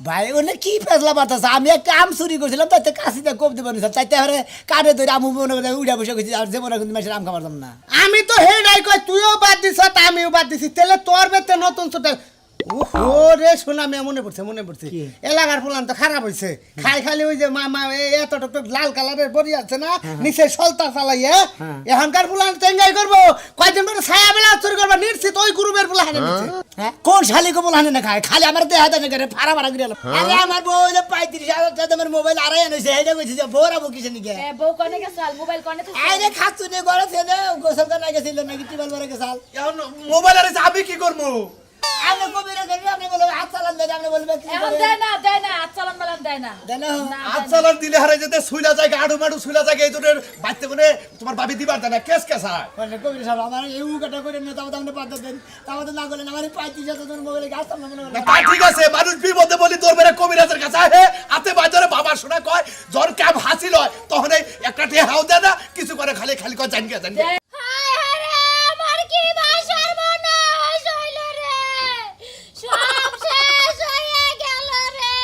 ভাই ওনে কি ফেসলা বাতাস আমি একটা আম চুরি করছিলাম তাতে কাশিতে কোপ দিব না তাইতে আরে কাটে ধরে আমু মনে করে উড়া বসে গেছি আর যেমন কিন্তু মাসের আম খাবার না আমি তো হেডাই কই তুইও বাদ দিছ আমিও বাদ দিছি তাহলে তোর বেতে নতুন ছোট ও রে শোনা আমি মনে পড়ছে এলাকার ফুলান তো খারাপ হইছে খালি ওই যে মামা এত লাল কালারের বড়ি আছে না নিচে সলতা চালাইয়া এখনকার ফুলান চেঙ্গাই করবো কয়দিন পরে ছায়া বেলা চুরি করবা নিশ্চিত ওই গ্রুপের ফুলা হানে নিচে কোন শালি কো বলহানে না খায় খালি আমার দেহ হাতে করে ফাড়া ফাড়া করে আরে আমার বউ যে 35,000 টাকা দামের মোবাইল আড়াই আনছে এইটা কইছে যে বোরাবো কিসে নিকে বউ কোনে গেছাল মোবাইল কোনে তো আরে খাচ্ছু নে ঘরে ছেলে গোসল করে গেছিল নাকি টিবল ভরে গেছাল এখন মোবাইল আরে আমি কি করবো আমি কবিরা করি আপনি বলে হাত চালান দেন আপনি বলবে কি এখন করে দেয় না আচ্ছালান বালান দেয় না দেন আচ্ছালান দিলে হারে যেতে সুইলা জায়গা আড়ু মাড়ু সুইলা জায়গা এই দুটোর বাচ্চা কোনে তোমার ভাবি দিবার দেয় না কেস হয় মানে কবিরা সাহেব আমার এই উগাটা করে নিয়ে তাও আপনি বাদ দেন তাও না করলেন আমার 35,000 টাকার মোবাইলে গাছ সামনে মনে না তা ঠিক আছে মানুষ বিপদে বলি তোর বেরে কবিরাজের কাছে আহে হাতে বাজারে বাবা শোনা কয় জ্বর ক্যাব হাসিল হয় তখন এই একটা ঠে হাও দেয় না কিছু করে খালি কয় জানগে হায় হায় রে আমার কি বাসার বনাশ হইল রে সব শেষ হয়ে গেল রে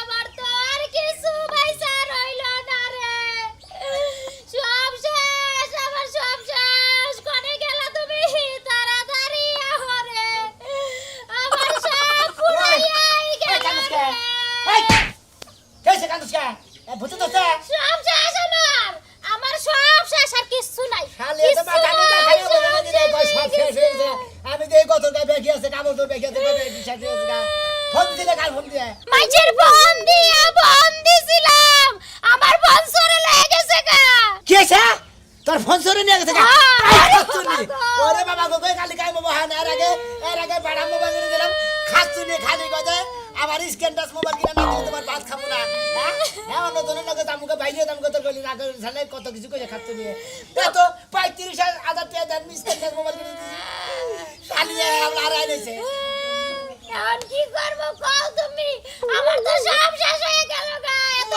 আমার তো আর কিছু পয়সা রইল না রে সব শেষ আমার সব শেষ কোনে গেলা তুমি তাড়াতাড়ি আহো রে আমার সব ফুরাইয়াই গেল রে কেসে কান্দুসকা এ ভূত তো সব শেষ আমার সব শেষ আর কিছু নাই খালি তো মাথা নিয়ে খালি বলে না দিলে কয় সব শেষ হয়ে গেছে আমি যে কত টাকা বেকি আছে কাবল তো বেকি আছে কত বিশ্বাস হয়েছে না ফোন দিলে কাল ফোন দিয়ে মাইজের বন দিছিলাম আমার ফোন সরে লেগে গেছে গা কেসে তোর ফোন সরে নিয়ে গেছে আরে ওরে বাবা গো কই খালি কাই মোবাইল হান এর আগে বড় মোবাইল কিনে দিলাম খাচ্ছুনি খালি কথা আমার স্ক্যান টাচ মোবাইল কিনে না দিলে তোমার ভাত খাবো না হ্যাঁ অন্য জনের লগে দামকে বাইরে দামকে তো বলি না করে ঝালে কত কিছু কইয়া খাচ্ছুনি তো 35,000 টাকা দাম স্ক্যান টাচ মোবাইল কিনে দিছি শালি আমরা আর আইছে এখন কি করব কও তুমি আমার তো সব শেষ হয়ে গেল গা এত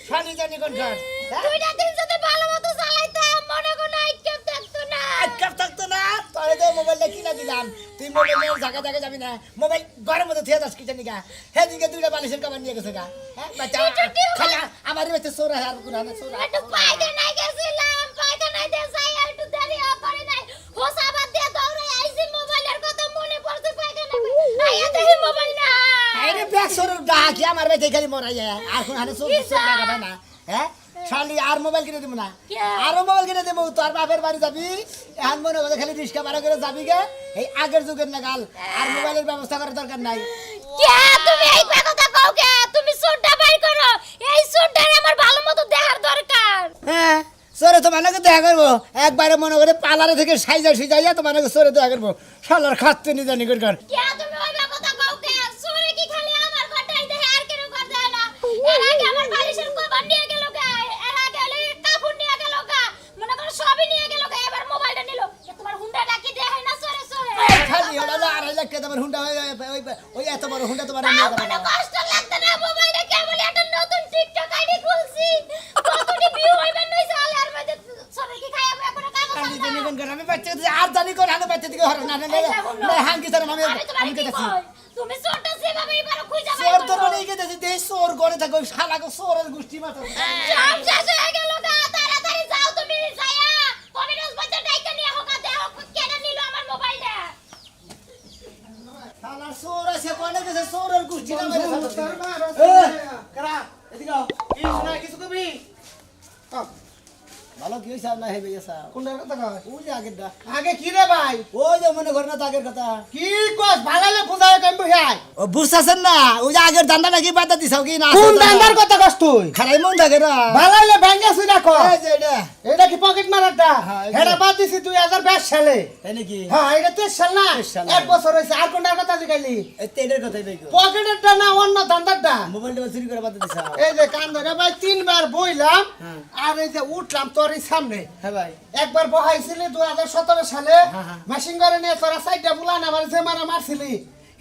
শালি জানি কোন কার দুইটা দিন যদি ভালো মতো চালাইতাম মনে কোনো আইকেপ থাকতো না আজকাল থাকতো না তোরে তো মোবাইলটা কিনা দিলাম তুই মোবাইলের জায়গা যাবি না মোবাইল ঘরের মধ্যে থিয়ে যাস কিটা নিকা সেদিকে দুইটা বালিশের কাবার নিয়ে গেছে গা হ্যাঁ বাচ্চা খালা আমার বাচ্চা সোরা আর কোন না সোরা একটু পায়খানায় গেছিলাম পায়খানায় দিয়ে যাই একটু দেরি করে নাই হোসাবাদ দিয়ে দৌড়ে আইছি মোবাইলের কথা মনে পড়ছে পায়খানায় আইয়া দেখি মোবাইল না আরে ব্যাগ সরু ডাকি আমার বাচ্চা খালি মরাই যায় আর কোন হানে সোর লাগাবে না হ্যাঁ শালি আর মোবাইল কিনে দিব না আর মোবাইল কিনে দেব তোর বাপের বাড়ি যাবি এখন মনে করে খালি রিস্কা ভাড়া করে যাবি গে এই আগের যুগের নাগাল আর মোবাইলের ব্যবস্থা করার দরকার নাই কে তুমি এই কথা কও কে তুমি সুটটা বাই করো এই সুটটারে আমার ভালো মতো দেখার দরকার হ্যাঁ সরে তো মানে দেখা করবো একবারে মনে করে পার্লারে থেকে সাইজা তো মানে সরে দেখা করবো শালার খাচ্ছে নি জানি কর কে তুমি ওই কথা কও কে সরে কি খালি আমার ঘরটাই দেখে আর কেন ঘর দেয় না এর আগে আমার বালিশের কভার নিয়ে গেল গা এর আগে কাপড় নিয়ে গেল গা মনে করো সবই নিয়ে গেল গা এবার মোবাইলটা নিল তোমার হুন্ডা ডাকি দেয় না সরে খালি হলো 2.5 লাখ টাকা তোমার হুন্ডা ওই এত বড় হুন্ডা তোমার নিয়ে যাবে কোনো কষ্ট লাগতে না মোবাইলে কেবল একটা নতুন টিকটক আইডি খুলছি কতটি ভিউ হইবে নই সালে আর মধ্যে সরে কি খাইয়া এখন কাগজ আমি জানি কোন কারণে আমি বাচ্চা আর জানি কোন হানে বাচ্চা দিকে হর না না হাঙ্কি স্যার আমি কইতাছি তুমি ছোট সেভাবে এবার খুঁজে চোর তো বলে গেছে দেই চোর করে থাকো শালাকে চোরের গোষ্ঠী মাথা সব শেষ হয়ে গেল গা তাড়াতাড়ি যাও তুমি যায়া কবিরাজ বাচ্চা ডাইকা নিয়ে হোকা দেও কেডা নিল আমার মোবাইলটা শালা চোর আছে কোনে গেছে চোরের গোষ্ঠী না মেরে কারা এদিকে কি শোনা কিছু কবি ভালো কি হইছে না হেবে এসা কোনটার কথা কয় ওই যে আগের দা আগে কি রে ভাই ওই যে মনে কর না তো আগের কথা কি কস ভালালে বুঝায় কেন বহাই ও বুঝছাছেন না ওই যে আগের দান্দা নাকি বাতা দিছাও কি না কোন দান্দার কথা কস তুই খারাই মন থাকে না ভালালে ভাঙ্গা সুইনা কর এই যে এটা এটা কি পকেট মারাটা হ্যাঁ, এটা বাদ দিছি 2022 সালে তাই নাকি হ্যাঁ এটা 23 সাল না 23 সাল। এক বছর হইছে আর কোনটার কথা জিগাইলি এই তেলের কথাই ভাই পকেটেরটা না অন্য দান্দারটা মোবাইলটা চুরি করে বাতা দিছাও এই যে কান ধরে ভাই তিনবার বইলাম হ্যাঁ। আর এই যে উঠলাম তোর সামনে হ্যাঁ ভাই একবার বহাইছিলি 2017 সালে হ্যাঁ, হ্যাঁ। মেশিন করে নিয়ে তোরা সাইডটা বুলান আমার যে মারা মারছিলি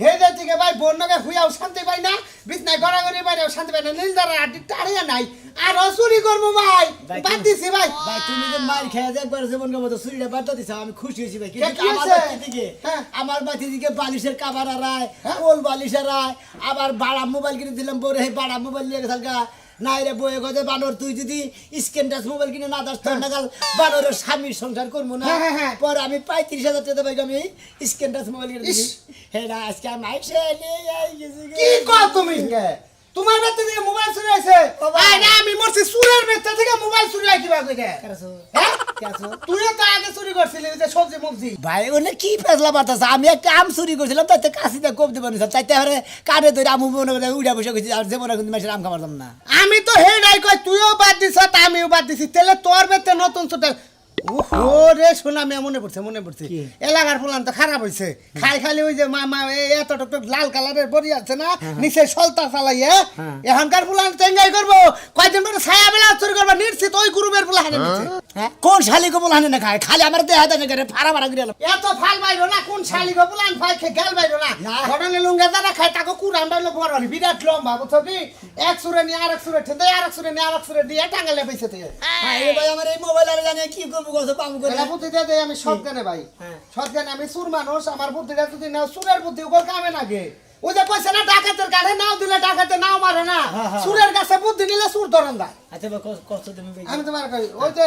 হে যাই থেকে ভাই বন্যকে হুইয়াও শান্তি পাই না বিছনায় গড়াগড়ি বাইরেও শান্তি পাই না নীলদারা আড্ডি টাড়িয়া নাই আর চুরি করবো ভাই বাদ দিছি ভাই ভাই তুমি যে মার খেয়ে যে একবার জীবনকে মতো চুরিটা বাদ দিছো আমি খুশি হয়েছি ভাই কি কিন্তু আমার হয়েছে? বাড়ি দিকে হ্যাঁ। আমার বাড়ি দিকে বালিশের কাভার আড়ায় হ্যাঁ। কোল বালিশের আড়ায় আবার বাড়া মোবাইল কিনে দিলাম বউরে হে বাড়া মোবাইল নিয়ে গেছাল গা নাই রে বয়ে গজে বানর তুই যদি স্ক্রিন টাচ মোবাইল কিনে না দাস তোর নাগাল বানরের স্বামীর সংসার করবো না হ্যাঁ, হ্যাঁ, হ্যাঁ। পরে আমি 35,000 টাকা ভাই আমি স্ক্রিন টাচ মোবাইল কিনে দিই ইস। হে না আজকে আমি আইসে নিয়ে গেছি কি কর তুমি তোমার বেতে থেকে মোবাইল চুরি হয়েছে বাবা। আরে আমি মরছি চুরের বেতে থেকে মোবাইল চুরি হয় কিবা কইতে হ্যাঁ কেছো তুইও তো আগে চুরি করছিলি ওই যে সবজি মবজি ভাই ওনে কি ফেসলা বাতাস আমি একটা আম চুরি করছিলাম তাইতে কাশিতে কোপ দেবো না তাইতে হারে কানে ধরে আমু মনে করে উড়া বসে গেছি আর যেমন কিন্তু মাসের আম খাবার না আমি তো হে নাই কই তুইও বাদ দিছ তা আমিও বাদ দিছি তাহলে তোর বেতে নতুন ছোট ওহো রে শোনা আমি মনে পড়ছে কি? এলাকার ফুলান তো খারাপ হইছে খাই খালি ওই যে মা এত টক লাল কালারের বড়ি আছে না নিচে সলতা চালাইয়ে হ্যাঁ। এখনকার ফুলান চেঙ্গাই করবো কয়দিন পরে ছায়া বেলা চুরি করবো নিশ্চিত ওই গ্রুপের ফুলা হারে নিচ্ছে হ্যাঁ কোন শালি কো বলহানে না খায় খালি আমার দেহ হাতে করে ফাড়া ফাড়া করে এলো এত ফাল বাইরো না কোন শালি গো ফুলান ফাল খে গাল বাইরো না না। ঘটনে লুঙ্গা যারা খায় তাকে কুরান বাইলো বড় হলি বিরাট লম্বা বুঝছো কি এক সুরে নিয়ে আরেক সুরে ঠেতে আরেক সুরে নিয়ে আরেক সুরে দিয়ে টাঙ্গালে পয়সা থেকে হ্যাঁ এই ভাই আমার এই মোবাইল আর জানে কি করব কত পাম করে এটা বুদ্ধি দিয়ে দেই আমি সৎজ্ঞানে ভাই হ্যাঁ। সৎজ্ঞানে আমি সুর মানুষ আমার বুদ্ধিটা যদি নাও সুরের বুদ্ধি ওগুলো কামে লাগে ওই যে কইছে না ডাকাতের কাছে নাও দিলে ডাকাতে নাও মারে না হ্যাঁ, হ্যাঁ। সুরের কাছে বুদ্ধি নিলে সুর ধরেন দেয় আচ্ছা ভাই কত তুমি ভাই আমি তোমার কই ওই যে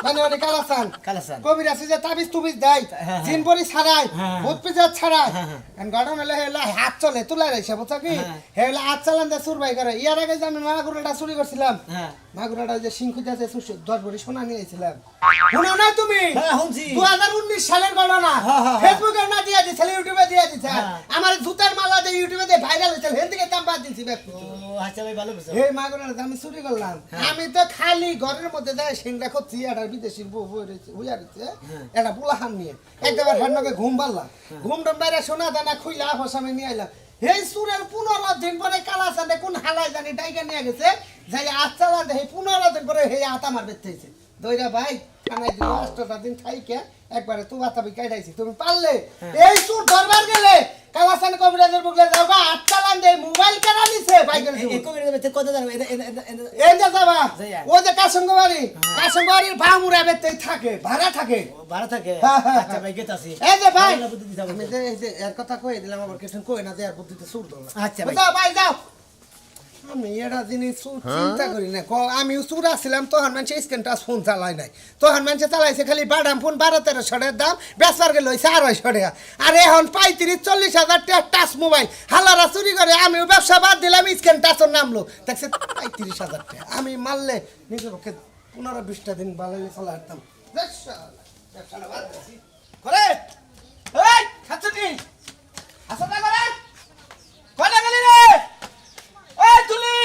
মানে ওই কালাসান কালাসান। কবির আছে যে তাবিজ তুবিজ দেয় হ্যাঁ। জিনপরি ছাড়ায় হ্যাঁ। ভূত পিজাত ছাড়ায় হ্যাঁ, হ্যাঁ। এখন গঠন হলে হেলা হাত চলে তুলা রইছে বুঝছো কি হ্যাঁ। হেলা হাত চালান দে সুর ভাই করে ইয়ার আগে যে আমি মাগুরাটা চুরি করছিলাম হ্যাঁ মাগুরাটা ওই যে সিংখুতে আছে 10 ভরি সোনা নিয়ে আইছিলাম শুনো না তুমি হ্যাঁ শুনছি 2019 সালের ঘটনা হ্যাঁ, হ্যাঁ, ফেসবুকে না দিয়া দিছিল ইউটিউবে দিয়া দিছে হ্যাঁ। আমার জুতার মালা দিয়ে ইউটিউবে দিয়ে ভাইরাল হইছিল হেন থেকে দাম বাদ দিছি ব্যক্তি ও আচ্ছা ভাই ভালো বুঝছো এই মাগুরাটা আমি চুরি করলাম আমি তো খালি ঘরের মধ্যে যাই সিংড়া করছি একটা বিদেশির বউ হইয়া রয়েছে একটা পোলাহান নিয়ে একবার হেনকে ঘুম পারলাম ঘুম টম বাইরে সোনা দানা খুইলা ফসামে নিয়ে আইলাম এই সুরের 15 দিন পরে কালা চাঁদে কোন হালাই জানি টাইকা নিয়ে গেছে যাই আজ চালা দে 15 দিন পরে হে আতা মার বেতেছে দইরা ভাই কানাই দিল 8টা দিন থাইকে একবারে তু বাতাবি কাইডাইছি তুমি পারলে এই সুর দরবার গেলে কালা চাঁদে কবিরাজের বুকলে যাবা আজ চালান দে মোবাইল কেনা নিছে ভাই গেল এই কবির মধ্যে কত জানো এই যে যাবা যাইয়া। ও যে কাশঙ্গবাড়ির ভাঙুরা বেতেই থাকে ভাড়া থাকে ভাড়া থাকে হ্যাঁ, হ্যাঁ, আচ্ছা ভাই গেতাছি এই যে ভাই ভালো বুদ্ধি দিতে হবে। আমি যে এই যে এর কথা কই দিলাম আবার কিছু কই না যে আর বুদ্ধিতে সুর দল আচ্ছা ভাই। যাও ভাই যাও আমি এটা জিনিস চিন্তা করি না আমিও চুর আসছিলাম তখন মানুষ স্ক্রিন টাচ ফোন চালাই নাই তখন মানুষ চালাইছে খালি বাদাম ফোন 12-13 টাকার দাম বেচবার গেলে হয়েছে 250 টাকা আর এখন 35-40 হাজার টাকা টাচ মোবাইল হালারা চুরি করে আমিও ব্যবসা বাদ দিলাম স্ক্রিন টাচের নামলো দেখছে 35 হাজার টাকা আমি মারলে নিজের পক্ষে 15-20টা দিন ভালো চালাতাম ব্যবসাটা বাদ দিছি করে এই খাচ্ছি আসো না করে কোনে গেলি রে এই তুলি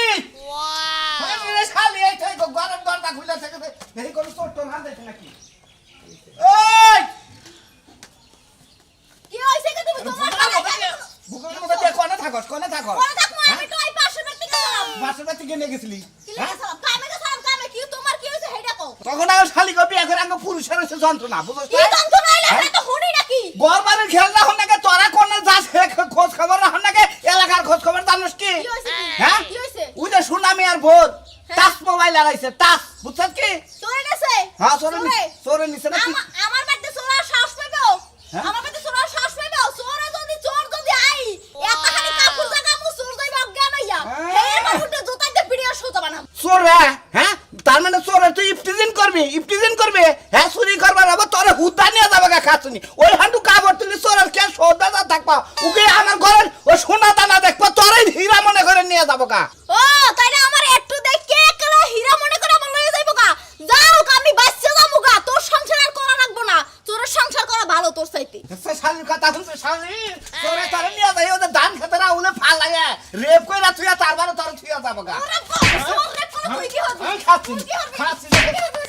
ওয়াও রে শালি এই থাই গরম দরজা খুলে থাকে এই কোন চোট তো না দেখছ নাকি এই কি হইছে কি তুমি তোমার বুকের মধ্যে দিয়ে কোনে থাকস কোন থাকমু আমি তো এই পাশের বাড়ি থেকে গেলাম বাসা বাড়ি থেকে নিয়ে গেছিলি কি লাগছাম কামে কি তোমার কি হইছে হেডা কও তখন আর শালি গো বিয়া করে আঙ্গ পুরুষের হইছে যন্ত্রণা বুঝছ কি তন্ত নাইলে এটা তো হুনি নাকি গরবারের খেল না হন নাকি তোরা কোনে যাস খোঁজ খবর রাখন নাকি এলাকার খোঁজ খবর জানোস কি কি হইছে হ্যাঁ কি হইছে ওই যে সুনামি আর ভোট টাচ মোবাইল লাগাইছে টাচ বুঝছ কি তোরে গেছে হ্যাঁ চোরে নিছে না কি আমার বাড়িতে চোরা শ্বাস পাইবো হ্যাঁ? আমার বাড়িতে চোরা শ্বাস পাইবো চোরা যদি চোর যদি আই এতখানি কাপড় জায়গা মু চোর যাইবা অজ্ঞান হইয়া হ্যাঁ। এই বাবুটা জুতাইতে পিড়িয়া সোজা বানাম চোরে হ্যাঁ তার মানে চোরে তুই ইফতিজিন করবে হ্যাঁ চুরি করবার আবার তোরে হুদা নিয়ে যাবে গা খাচ্ছি ওই হান্ডু কাপড় তুলি চোরের কে সৌদা থাকবা ওকে আমার ঘরের ও সোনা দানা দেখবা তোরে হীরা মনে করে নিয়ে যাবো গা ও তাইলে আমার একটু দেখে একলা হীরা মনে করে আমার লয়ে যাইবো গা যাও আমি বাচ্চা যাবো গা তোর সংসার আর করা লাগবো না তোর সংসার করা ভালো তোর চাইতে শালির কথা শুনছে শালি তোরে তোরে নিয়ে যাই ওদের ধান খেতে না উলে ফালাইয়া রেপ কইরা তুইয়া তারবারে তোরে থুইয়া যাবো গা ওরে বাবা কোন তুই কি হবি আমি খাচ্ছি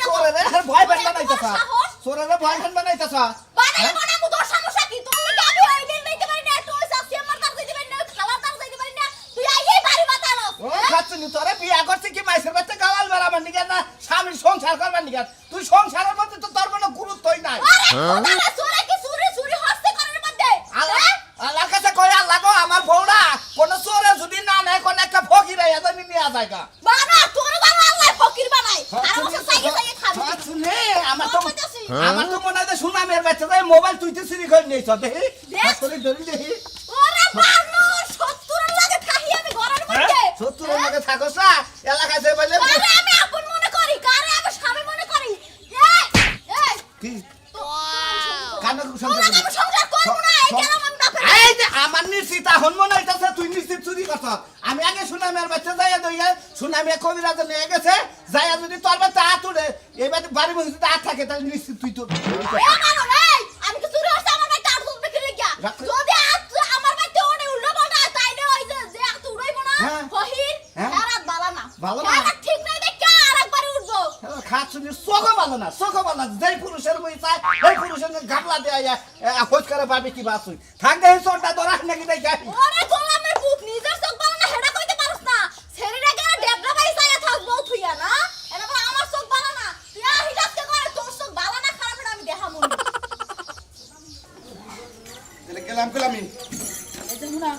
চোরে রে ভয় পান বানাইতেছ চোরে রে ভয় পান বানাইতেছ বানাই বানাই মু তোর সমস্যা কি তোর লাগি আমি ওই দিন দিতে পারি না তুই সাথে আমার কাছে দিতে পারি না খালা কাছে দিতে পারি না তুই আইই বাড়ি বাতালো ও খাচ্ছি তোরে বিয়া করতে কি মাইসের বাচ্চা গাওয়াল বেড়াবার নিগে না স্বামীর সংসার করবার নিগে তুই সংসারের মধ্যে তো তোর কোনো গুরুত্বই নাই আরে তোরা চোরে কি চুরি চুরি হস্তে করার মধ্যে আল্লাহ আল্লাহর কাছে কই আল্লাহ গো লয়া জায়গা বানা তোর বাবা আল্লাহ ফকির বানাই আর আমার সাইকে সাইকে খাবি শুনে আমার তো কইতাছি। আমার তো মনে হয় সুনামের বাচ্চা যায় মোবাইল তুইতে চুরি করে নিয়েছ দেখি দেখ। হাতরে ধরি দেখি ওরে বানু 70 এর লাগে থাকি আমি ঘরের মধ্যে 70 এর মধ্যে থাকস না এলাকায় যে বলে কারে আমি আপন মনে করি কারে আমি স্বামী মনে করি এই কি তো কানে তোরা সংসার আমি সংসার করব না এই কেন আমি না পারি এই যে আমার নিশ্চিত এখন মনে হইতাছে তুই নিশ্চিত চুরি করছ আমি আগে সুনামের বাচ্চা যাইয়া দইয়া সুনামে কবিরাজ নিয়ে গেছে যাইয়া যদি তোর বাচ্চা হাত উঠে এবার বাড়ি বসে যদি হাত থাকে তাহলে নিশ্চিত তুই তো এ মানো এই আমি কি চুরি হচ্ছে আমার ভাই কাট দুধ বিক্রি গিয়া রাখ- যদি আমার ভাই তো ওনে উল্টো পাল্টা তাই না ওই যে এত উড়াইবো না হ্যাঁ। ফহির হ্যাঁ। হারাত বালা না বালা না। হারাত ঠিক নাই দেখে আরেকবার উঠবো খাত শুনি চোখ ভালো না চোখ ভালো না যেই পুরুষের বই চায় সেই পুরুষের গাবলা দেয়া খোঁজ করে পাবে কি বাসুই থাক দেখি চোরটা ধরা নাকি দেখি ওরে গোলামের বুক নিজের চোখ বালা না হেডা কইতে পারছ না ছেড়িটা গেলে ডেবলা ভাই চাইয়া থাকবো থুইয়া না এটা বলে আমার চোখ বালা না তুই হিডাসকে করে তোর চোখ বালা না খারাপ এটা আমি দেখামু গেলাম গেলাম এই যে মুনা,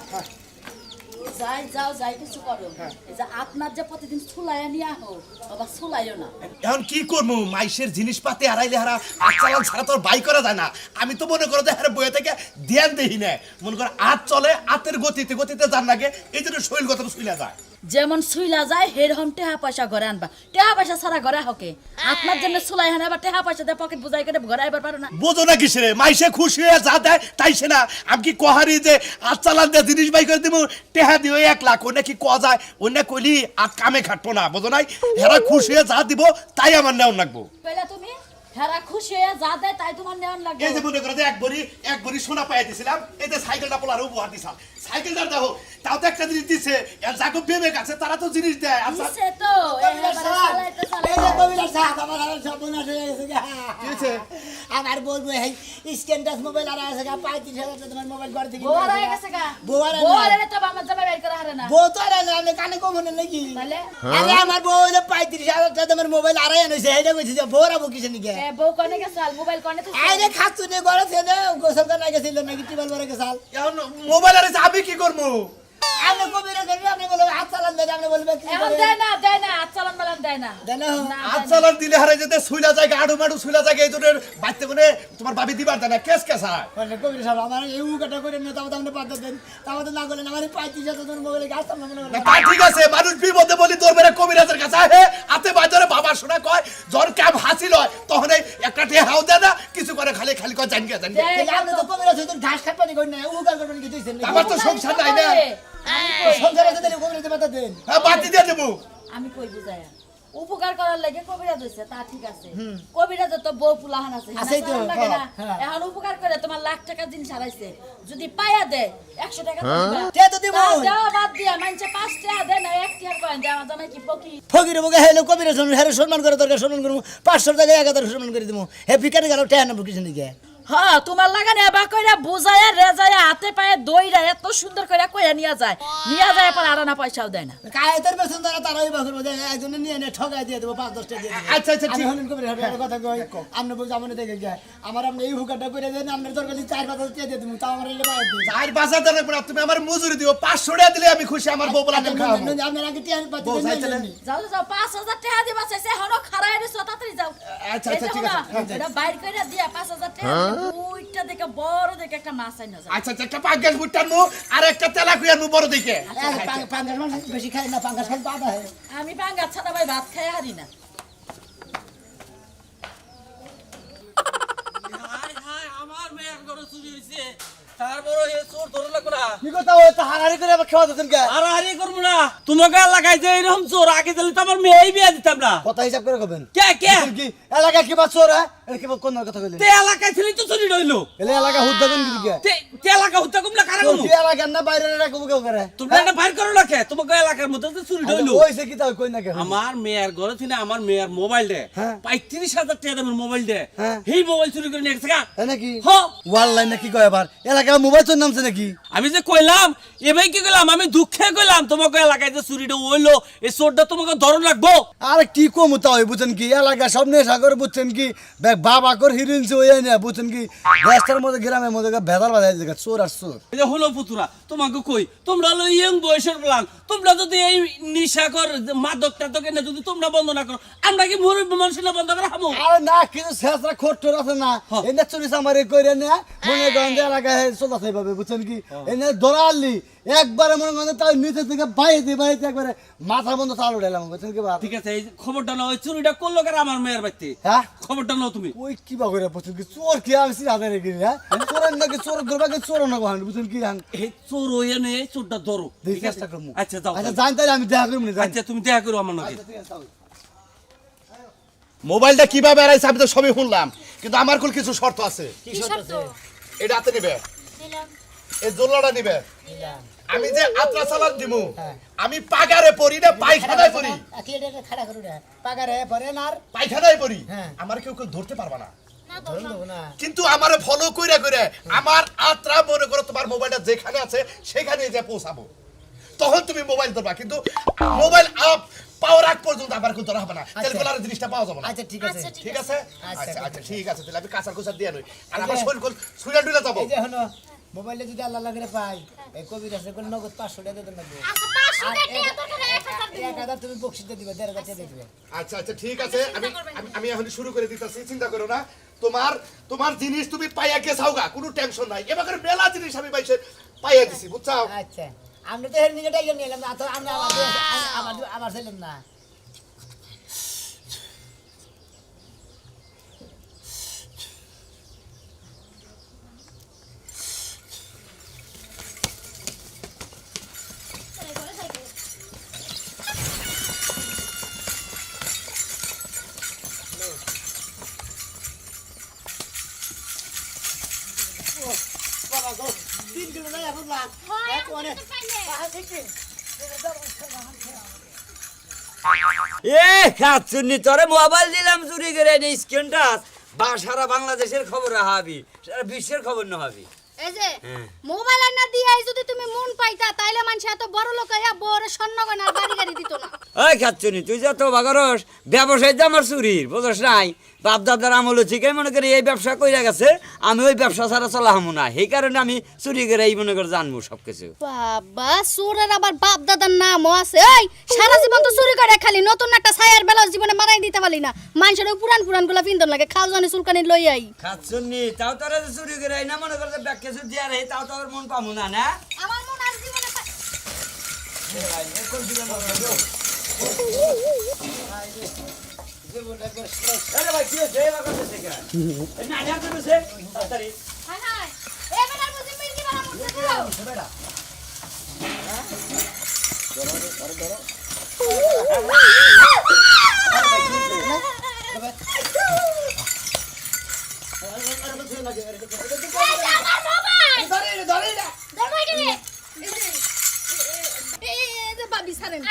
যাই যাও যাই কিছু করো এই যে আপনার যে প্রতিদিন ছুলাইয়া নিয়ে আহো বাবা ছুলাইও না এখন কি করবো মাইসের জিনিসপাতি হারাইলে হারা হাত চালান ছাড়া তোর বাই করা যায় না আমি তো মনে করো যে হারে বইয়ে থেকে ধ্যান দেই না মনে করো হাত চলে হাতের গতিতে গতিতে যান লাগে এই জন্য শরীর গত শুইলা যায় যেমন ছুইলা যায় সেরকম টেহা পয়সা ঘরে আনবা টেহা পয়সা ছাড়া ঘরে হকে আপনার জন্য ছুলাই হানে আবার টেহা পয়সা দিয়ে পকেট বুঝাই করে ঘরে আইবার পারো না বোঝো না কিসে রে মাইসে খুশি হয়ে যা দেয় তাই সে না আমি কি কহারি যে হাত চালান দিয়ে জিনিস বাই করে দিব টেহা দিও 1 লাখ ওনে কি কয়া যায় ওনে কইলি আর কামে খাটবো না বোঝো নাই হেরা খুশি হয়ে যা দিব তাই আমার নেওয়া লাগবো কইলা তুমি হেরা খুশি হয়ে যা দেয় তাই তোমার নেওয়ার লাগবে এই যে মনে করো যে এক বড়ি সোনা পাইয়া দিছিলাম এই যে সাইকেলটা পোলার উপহার দিছাল সাইকেলটা দেখো তাও তো একটা জিনিস দিছে আর যাকে বিবেক আছে তারা তো জিনিস দেয় আচ্ছা দিছে তো কবিরাজ এবারে সাহেব, চালাইতে এই যে চালাইতে কবিরাজ সাহেব, আমার আর সর্বনাশ হয়ে গেছে গা। কি হয়েছে? আমার বলবো এই স্ক্যান টাচ মোবাইল আর আছে গা 35,000 টাকা তোমার মোবাইল ঘর থেকে বউর হয়ে গেছে গা বউর আর বউর নাই। এলে তো আমার জামাই বের করে হারে না বউ তো আর নাই, আপনি কানে কম হলেন নাকি তাহলে আরে আমার বউ হইলো 35,000 টাকা তোমার মোবাইল আড়াই আনছে এইটা কইছে যে বউরা বউ কিসে নিকে এ বউ কনে গেছে আর মোবাইল কনে তো আইরে খাচ্ছু নে ঘরে ছেলে গোসল করে গেছিল নাকি টিবল ভরে গেছাল এখন মোবাইল আর আমি কি করবো আপনি কবিরাজ করবি আপনি বলবেন হাত চালান দেন আপনি বলবেন কি এখন করে দেয় না চালান বালান দেয় না দেন না, হাত চালান দিলে হারে যেতে শুইলা জায়গা আড়ু মাড়ু শুইলা জায়গা এই জন্য বাড়তে কোনে তোমার ভাবি দিবার দেয় না কেস কেসা মানে কবিরাজ সাহেব আমার এই উকাটা করে নিয়ে তাও আপনি পাতা দেন তাও তো না করলেন আমার 35,000 টাকা মোবাইলে গাছ সামনে মনে না, করেন তা ঠিক আছে মানুষ বিপদে বলি তোর বেড়ে কবিরাজের কাছে আহে হাতে বাজারে বাবা শোনা কয় জ্বর ক্যাম হাসিল হয় তখন এই একটা টে হাও দেয় না কিছু করে খালি খালি কয় জানকে জানকে দেয়। তাহলে আপনি তো কবিরাজ হইতেন ঘাস কাটপানি করেন না উকার করবেন কি দিছেন আমার তো সংসার নাই না সংসার আছে তাহলে কবিরাজ পাতা দেন হ্যাঁ বাতি দিয়ে দেবো আমি কই বুঝায়া উপকার করার লাগে কবিরাজ হইছে তা ঠিক আছে কবিরাজ তো বউ পুলাহান আছে আছেই তো, না লাগে না হ্যাঁ। এখন উপকার করে তোমার লাখ টাকা জিনিস হারাইছে যদি পায়া দেয় 100 টাকা দিবা কে তো দিব তা দেওয়া বাদ দিয়া মানছে 5 টাকা দেয় না 1 টাকা কয়েন দেয় আমার জামাই কি ফকি ফকির মুখে হেলে কবিরাজ হ্যাঁ সম্মান করে দরকার সম্মান করবো 500 টাকা 1000 সম্মান করে দিব হে ভিকারি গেল টেহা নেবো কিছু দিকে হ্যাঁ তোমার লাগানে এবার কইরা বুঝায়া রেজায়া হাতে পায়ে দইরা এত সুন্দর কইরা কইয়া নিয়া যায় পর আরানা পয়সাও দেয় না কায়েতের বেতন তারা তারাই বাকুর মধ্যে একজনে নিয়ে নিয়ে ঠকাই দিয়ে দেবো 5-10 টাকা দিয়ে দেবো আচ্ছা আচ্ছা আমি ঠিক হলেন কবিরাজ সাহেব, একটা কথা কই আপনি বলছি আমার দেখে গিয়া আমার আপনি এই হুকাটা করে দেন আপনার দরকার 4-5 টাকা দিয়ে দেবো তাও আমার এলে বাইরে দিন আর বাজার দেবে না তুমি আমার মজুরি দিও 500 টাকা দিলে আমি খুশি আমার বউ বলা নেম খাওয়াবো আপনার আগে টিয়ার পাচ্ছি বউ যাইতে না? যাও যাও 5000 টাকা দিবা চাইছে হনো খারাই রেছো তাড়াতাড়ি যাও আচ্ছা, এই আচ্ছা, যে ঠিক হনো, আছে। এটা বাইর কইরা দিয়া 5000 টাকা দুইটা দেখে বড় দেখে একটা মাছ আইনা যাও আচ্ছা আচ্ছা একটা পাঙ্গাস বুটটার মু আর একটা তেলা কুইয়ার মু বড় দিকে পাঙ্গাস মাছ বেশি খাই না পাঙ্গাস খাই বাবা হয় আমি পাঙ্গা ছাড়া ভাই ভাত খাই হারি না হায় হায় আমার মেয়ের ঘরে চুরি হয়েছে তারপরে এ চোর ধরে লাগবে না কি কথা ওই তো হারাহারি করে আবার খাওয়া দিতেন কে আর হারি করবো না তোমাকে এলাকায় যে এরকম চোর আগে দিলে তো আমার মেয়েই বিয়ে দিতাম না কথা হিসাব করে কবেন কে কে কি এলাকা কি বা চোর হ্যাঁ এর কি কোন কথা কইলেন তে এলাকায় ছিলি তো চুরি রইলো এলে এলাকা হুদ্দা দেন কি কে তে এলাকা হত্যা কমলা কারা কমু কি এলাকা না বাইরে রাখবো কেউ করে তোমরা এটা বাইর করো না কে তোমাকে এলাকার মধ্যে তো চুরি রইলো ওইছে কি তাও কই না কে আমার মেয়ের ঘরে ছিল আমার মেয়ের মোবাইল দে হ্যাঁ। 35,000 টাকা দামের মোবাইল দে হ্যাঁ। সেই মোবাইল চুরি করে নিয়ে গেছে গা। তাই নাকি হ ওয়াল্লাই নাকি কয় আবার এলাকা মোবাইল চোর নামছে নাকি আমি যে কইলাম এবার কি কইলাম আমি দুঃখে কইলাম তোমাকে এলাকায় যে চুরিটা হইলো এই চোরটা তোমাকে ধরন লাগবো আরে কি কম তাই বুঝছেন কি এলাকা সব নেশা করে বুঝছেন কি বাবা কর হিরিনছে ওই না বুঝছেন কি রাস্তার মধ্যে গ্রামের মধ্যে ভেদাল বাজায় জায়গা চোর আর চোর এই যে হলো পুতুরা শুনবা তোমাকে কই তোমরা হলো ইয়ং বয়সের প্লান তোমরা যদি এই নিশাকর মাদক টাদক এনে যদি তোমরা বন্ধ না করো আমরা কি মুরব্বী মানুষ না বন্ধ করে খাবো আরে না কিন্তু শেষরা খোট্টর আছে না এনে চুরি সামারি কইরে না মনে করেন যে এলাকায় চলাছে ভাবে বুঝছেন কি এনে ধরালি একবারে মনে করেন তাই নিচে থেকে বাইতে একবারে মাথা বন্ধ চাল উঠাইলাম বুঝছেন কি বা ঠিক আছে এই খবরটা নাও ওই চুরিটা করলো কার আমার মেয়ের বাড়িতে হ্যাঁ খবরটা নাও তুমি ওই কি বা করে বুঝছেন কি চোর কি আমি সিরা দেন কি হ্যাঁ চোরের নাকি চোর ধরবাকে চোর না গহান বুঝছেন কি রান এই চোর হইয়া নিয়ে এই চোরটা ধরো দেখি ঠিক আছে? চেষ্টা করবো আচ্ছা যাও আচ্ছা জান তাই আমি দেখা করব না জান আচ্ছা তুমি দেখা করো আমার নাকি মোবাইলটা কিভাবে হারাইছে আমি তো সবই শুনলাম কিন্তু আমার কোল কিছু শর্ত আছে কি শর্ত এটা হাতে নিবে দিলাম এই জোল্লাটা নিবে আমি যে আত্রা চালান দিমু আমি পাগারে পড়ি না পায়খানায় পড়ি কি এটা খাড়া করু না পাগারে পরে না আর পায়খানায় পড়ি হ্যাঁ। আমার কেউ কেউ ধরতে পারবা না না ধরুন ধরলাম দেবো না কিন্তু আমারে ফলো কইরা কইরা আমার আত্রা মনে করো তোমার মোবাইলটা যেখানে আছে সেখানে যে পৌঁছাবো তখন তুমি মোবাইল ধরবা কিন্তু মোবাইল আপ পাওয়ার আগ পর্যন্ত আমার কেউ ধরা হবে না তেলকলার জিনিসটা পাওয়া যাবে না আচ্ছা ঠিক আছে আচ্ছা ঠিক আছে আচ্ছা, আচ্ছা আচ্ছা ঠিক আছে তাহলে আমি কাঁচার কুচার দিয়ে নই আর এই আমার যে- শরীর কোল সুইলা টুইলা যাবো এই যে হলো মোবাইলে যদি আল্লাহ লাগে পাই এই কবির আছে কোন নগদ 500 টাকা দিতে লাগবে আচ্ছা 500 আর টাকা এত টাকা 1000 দিবো 1000 তুমি বকশিতে দিবে 1500 টাকা দিবে আচ্ছা আচ্ছা ঠিক আছে আমি এখন শুরু করে দিতেছি চিন্তা করো না তোমার জিনিস তুমি পাইয়া গেছাওগা কোনো টেনশন নাই এবার মেলা জিনিস আমি পাইছে পাইয়া দিছি বুঝছাও আচ্ছা আমরা তো হের নিকেটাই নিলাম না তো আমরা আমার ছিলাম না বাবা গো 3 কিলো নাই এখন না এক অনেক এ খাচ্ছুনি তোরে মোবাইল দিলাম চুরি করে নি স্ক্রিন টাচ বা সারা বাংলাদেশের খবর হাবি সারা বিশ্বের খবর না হাবি এই যে মোবাইল না দিয়াই যদি তুমি মন পাইতা তাইলে মানুষ এত বড় লোক হইয়া বড় স্বর্ণ গয়নার বাড়ি গাড়ি দিত না ওই খাচ্ছুনি তুই যত বাগারস ব্যবসায় যে আমার চুরির বুঝছ নাই বাপ দাদার আমল থেকে মনে করি এই ব্যবসা কইরা গেছে আমি ওই ব্যবসা ছাড়া চলা হামু না সেই কারণে আমি চুরি করে এই মনে করে জানবো সবকিছু বাবা চোরের আবার বাপ দাদার নামও আছে এই সারা জীবন তো চুরি করে খালি নতুন একটা ছায়ার বেলা জীবনে মারাই দিতে পারলি না মানুষের ওই পুরান গুলা পিন্দন লাগে খাও জানি চুলকানি লই আই খাচ্ছুনি তাও তোরা যে চুরি করে না মনে করে ব্যাগ কিছু দিয়া রে তাও তোর মন পামু না না আমার মন আর জীবনে আরে ভাই কি হইছে এবার কথা থেকে না না করছে তাড়াতাড়ি হাই হাই এই বেটার বুঝি মিল কি বানা মুছে দাও বাবি সারেন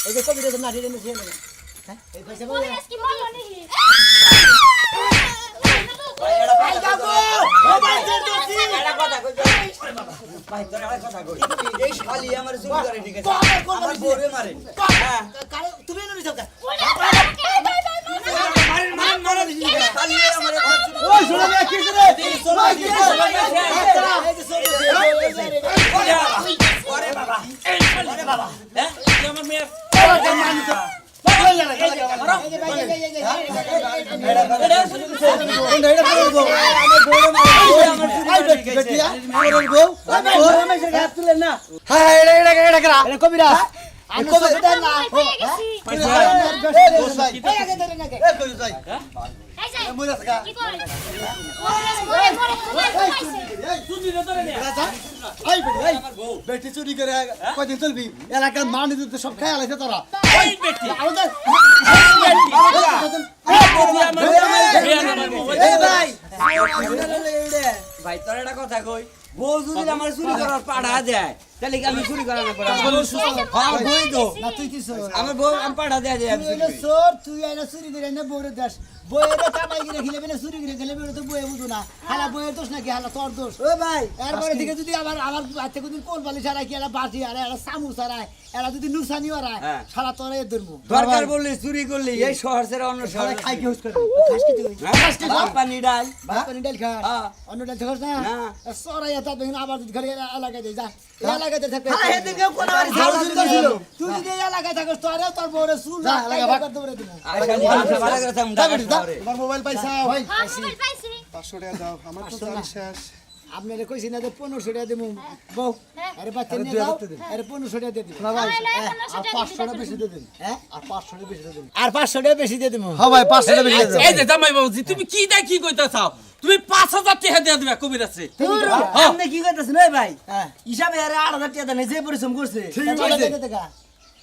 এই যে কবির আছে না রে নিছে হ্যাঁ এই পয়সা বল ভাই তোর আর কথা কই এই শালি আমার চুরি করে ঠিক আছে আমার বউরে মারে তুমি এনে নিছো কা মারেন মারেন শালি আমার ওই শুনে না কি করে ওরে বাবা ওরে বাবা হ্যাঁ তুই আমার মেয়ের কবিরা আমি কবিতা না বেটি চুরি করে কয়দিন চলবি এলাকার মানুষ সব খাই আলাইছে তোরা এই বেটি ভাই তোর একটা কথা কই বউ যদি আমার চুরি করার পাড়া দেয় তাহলে কি আমি চুরি করা না পারি হ্যাঁ বই তো না তুই কি চোর? আমার বউ আমি পাড়া দেয় দেয় তুই হইলো চোর, তুই আইনা চুরি করে এনে বউরে দেশ। বউরে কামাই করে খেলে বেনে চুরি করে খেলে বেনে তো বউয়ে বুঝো না। হালা বউয়ের দোষ নাকি হালা তোর দোষ? ও ভাই এরপরে থেকে যদি আমার বাচ্চা কোনদিন কোল বালি ছাড়াই কি এরা বাটি আর এরা চামু ছাড়াই এরা যদি নুসানি ওরাই হ্যাঁ। সারা তোরা এ ধরবো। দরকার বললি চুরি করলি এই শহর ছেড়ে অন্য শহরে সারা খাই কি হুস করে? খাস কি তুই ভাত পানি ডাল ভাত পানি ডাল খা। হ্যাঁ। অন্য ডাল খাস না? না। সরাই এটা দেখুন আবার যদি ঘরে এলাকায় দেই যা। এলাকায় থাকবে। আরে এদিকে কোন বাড়ি ঝাড়ু দিতে ছিল তুই যদি এই এলাকায় থাকিস তোরে তোর বউরে চুল যা, এলাকা ভাগ। করে দেবো। আর খালি ভাষা ভালো করে থাম ঢাকা শহরে তোমার মোবাইল পাইছাও হ্যাঁ মোবাইল পাইছি 500 টাকা দাও আমার তো জানি শেষ আপনারা কইছি না যে 1500 টাকা দেবো বউ হ্যাঁ। আরে বাচ্চা নিয়ে যাও আরে 1500 টাকা দিয়ে দিন না ভাই তাহলে আর 1500 500 টাকা বেশি দিয়ে দিন হ্যাঁ আর 500 টাকা বেশি দিয়ে দিন আর 500 টাকা বেশি দিয়ে দেবো হ্যাঁ ভাই 500 টাকা বেশি দিয়ে এই যে জামাই বাবুজি তুমি কি দা কি কইতা চাও তুমি 5000 টাকা দিয়ে দিবা কবির আছে আপনি কি করতেছেন এই ভাই হ্যাঁ হিসাবে আরে 8000 টাকা দেন যে পরিশ্রম করছে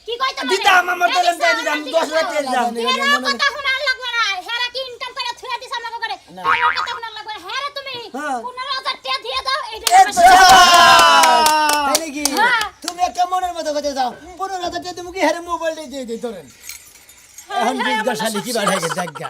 কি কইতা দিতাম আমার দিলাম তাই দিতাম 10000 টাকা দিতাম হেরা কথা শোনা লাগবে না হেরা কি ইনকাম করে থুয়া দিছ আমাকে করে তোমার কথা শোনা লাগবে না হেরা তুমি 15000 টাকা দিয়ে দাও এইটা তাই নাকি হ্যাঁ। তুমি একটা মনের মতো কথা যাও 15,000 টাকা তুমি কি হারে মোবাইল দিয়ে দিই তোরেন এখন জিজ্ঞাসা কি বাড়াই দেখা